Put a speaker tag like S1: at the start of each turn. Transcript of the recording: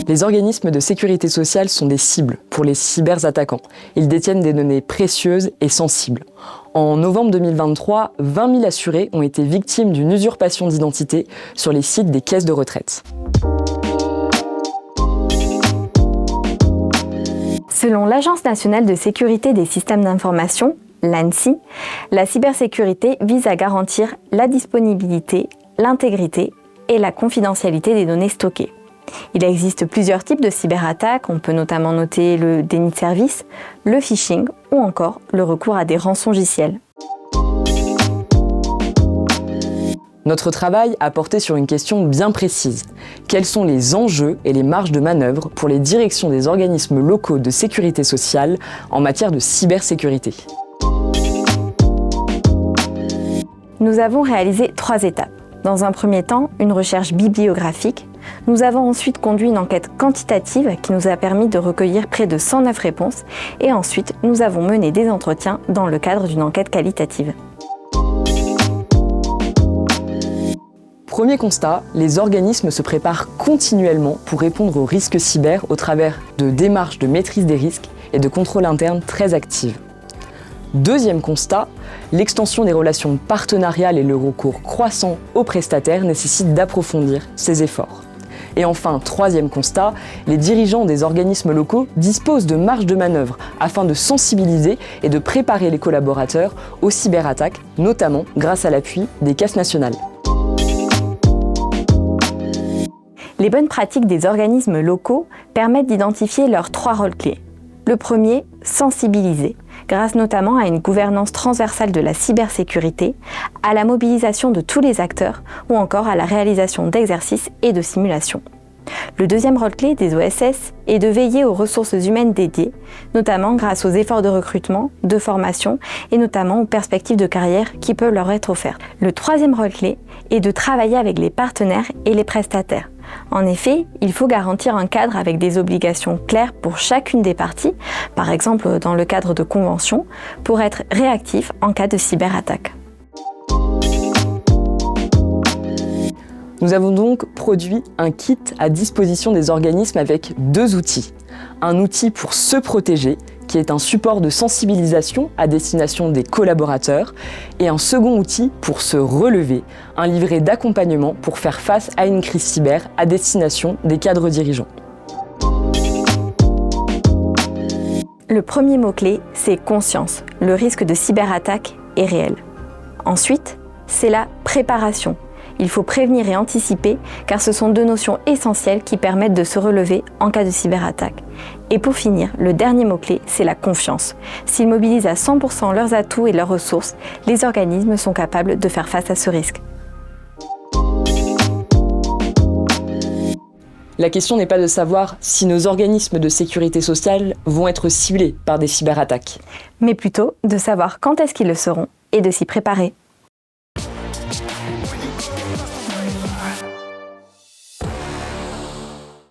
S1: Les organismes de sécurité sociale sont des cibles pour les cyberattaquants. Ils détiennent des données précieuses et sensibles. En novembre 2023, 20 000 assurés ont été victimes d'une usurpation d'identité sur les sites des caisses de retraite.
S2: Selon l'Agence nationale de sécurité des systèmes d'information, l'ANSSI, la cybersécurité vise à garantir la disponibilité, l'intégrité et la confidentialité des données stockées. Il existe plusieurs types de cyberattaques, on peut notamment noter le déni de service, le phishing ou encore le recours à des rançongiciels.
S1: Notre travail a porté sur une question bien précise. Quels sont les enjeux et les marges de manœuvre pour les directions des organismes locaux de sécurité sociale en matière de cybersécurité ?
S2: Nous avons réalisé 3 étapes. Dans un premier temps, une recherche bibliographique. Nous avons ensuite conduit une enquête quantitative qui nous a permis de recueillir près de 109 réponses. Et ensuite, nous avons mené des entretiens dans le cadre d'une enquête qualitative.
S1: Premier constat, les organismes se préparent continuellement pour répondre aux risques cyber au travers de démarches de maîtrise des risques et de contrôle interne très actives. Deuxième constat, l'extension des relations partenariales et le recours croissant aux prestataires nécessitent d'approfondir ces efforts. Et enfin, troisième constat, les dirigeants des organismes locaux disposent de marge de manœuvre afin de sensibiliser et de préparer les collaborateurs aux cyberattaques, notamment grâce à l'appui des caisses nationales.
S2: Les bonnes pratiques des organismes locaux permettent d'identifier leurs 3 rôles clés. Le premier, sensibiliser, grâce notamment à une gouvernance transversale de la cybersécurité, à la mobilisation de tous les acteurs ou encore à la réalisation d'exercices et de simulations. Le deuxième rôle clé des OSS est de veiller aux ressources humaines dédiées, notamment grâce aux efforts de recrutement, de formation et notamment aux perspectives de carrière qui peuvent leur être offertes. Le troisième rôle clé est de travailler avec les partenaires et les prestataires. En effet, il faut garantir un cadre avec des obligations claires pour chacune des parties, par exemple dans le cadre de conventions, pour être réactif en cas de cyberattaque.
S1: Nous avons donc produit un kit à disposition des organismes avec 2 outils. Un outil pour se protéger, qui est un support de sensibilisation à destination des collaborateurs, et un second outil pour se relever, un livret d'accompagnement pour faire face à une crise cyber à destination des cadres dirigeants.
S2: Le premier mot-clé, c'est conscience. Le risque de cyberattaque est réel. Ensuite, c'est la préparation. Il faut prévenir et anticiper car ce sont 2 notions essentielles qui permettent de se relever en cas de cyberattaque. Et pour finir, le dernier mot-clé, c'est la confiance. S'ils mobilisent à 100% leurs atouts et leurs ressources, les organismes sont capables de faire face à ce risque.
S1: La question n'est pas de savoir si nos organismes de sécurité sociale vont être ciblés par des cyberattaques,
S2: mais plutôt de savoir quand est-ce qu'ils le seront et de s'y préparer.